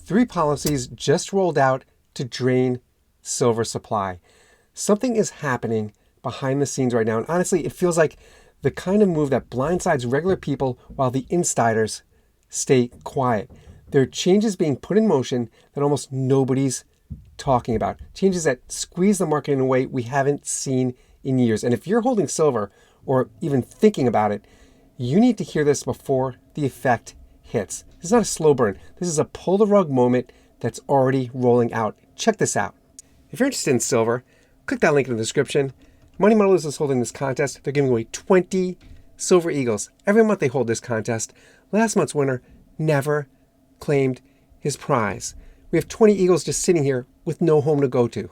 Three policies just rolled out to drain silver supply. Something is happening behind the scenes right now. And honestly, it feels like the kind of move that blindsides regular people while the insiders stay quiet. There are changes being put in motion that almost nobody's talking about. Changes that squeeze the market in a way we haven't seen in years. And if you're holding silver or even thinking about it, you need to hear this before the effect hits. This is not a slow burn. This is a pull the rug moment that's already rolling out. Check this out. If you're interested in silver, click that link in the description. Money Metals is holding this contest. They're giving away 20 silver eagles. Every month they hold this contest. Last month's winner never claimed his prize. We have 20 eagles just sitting here with no home to go to.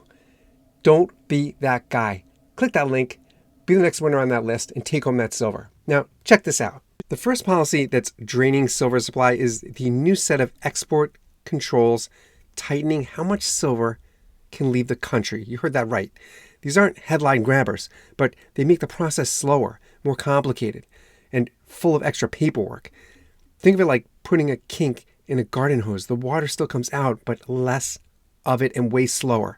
Don't be that guy. Click that link, be the next winner on that list, and take home that silver. Now, check this out. The first policy that's draining silver supply is the new set of export controls tightening how much silver can leave the country. You heard that right. These aren't headline grabbers, but they make the process slower, more complicated, and full of extra paperwork. Think of it like putting a kink in a garden hose. The water still comes out, but less of it and way slower.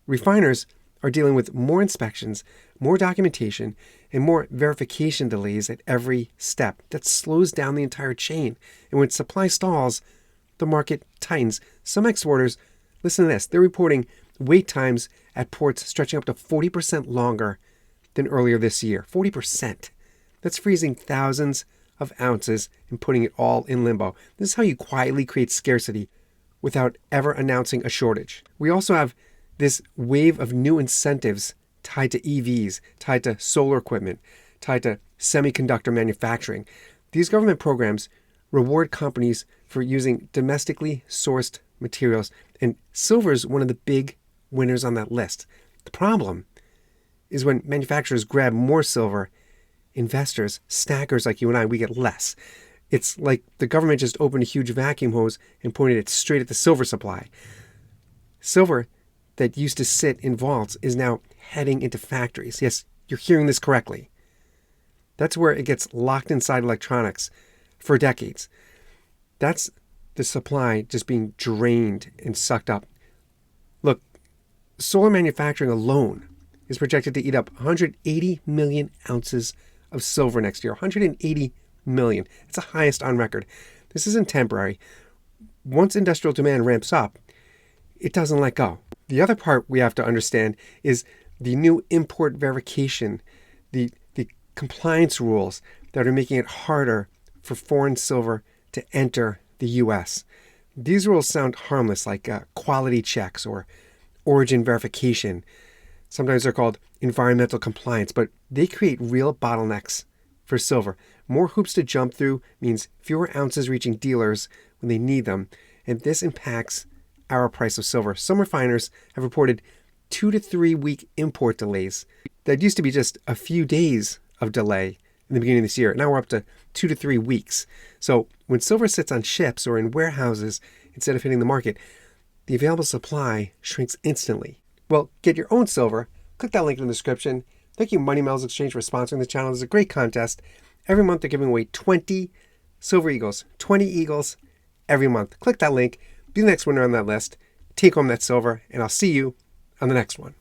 Refiners are dealing with more inspections, more documentation, and more verification delays at every step. That slows down the entire chain. And when supply stalls, the market tightens. Some exporters, listen to this, they're reporting wait times at ports stretching up to 40% longer than earlier this year. 40%. That's freezing thousands of ounces and putting it all in limbo. This is how you quietly create scarcity without ever announcing a shortage. We also have this wave of new incentives tied to EVs, tied to solar equipment, tied to semiconductor manufacturing. These government programs reward companies for using domestically sourced materials, and silver is one of the big winners on that list. The problem is when manufacturers grab more silver, investors, stackers like you and I, we get less. It's like the government just opened a huge vacuum hose and pointed it straight at the silver supply. Silver that used to sit in vaults is now heading into factories. Yes, you're hearing this correctly. That's where it gets locked inside electronics for decades. That's the supply just being drained and sucked up. Look, solar manufacturing alone is projected to eat up 180 million ounces of silver next year. 180 million. It's the highest on record. This isn't temporary. Once industrial demand ramps up, it doesn't let go. The other part we have to understand is the new import verification, the compliance rules that are making it harder for foreign silver to enter the U.S. These rules sound harmless, like quality checks or origin verification. Sometimes they're called environmental compliance, but they create real bottlenecks for silver. More hoops to jump through means fewer ounces reaching dealers when they need them, and this impacts our price of silver. Some refiners have reported 2 to 3 week import delays. That used to be just a few days of delay in the beginning of this year. Now we're up to 2 to 3 weeks. So when silver sits on ships or in warehouses instead of hitting the market, the available supply shrinks instantly. Well, get your own silver. Click that link in the description. Thank you, Money Metals Exchange, for sponsoring the channel. It's a great contest. Every month they're giving away 20 silver eagles. 20 eagles every month. Click that link. Be the next winner on that list. Take home that silver, and I'll see you on the next one.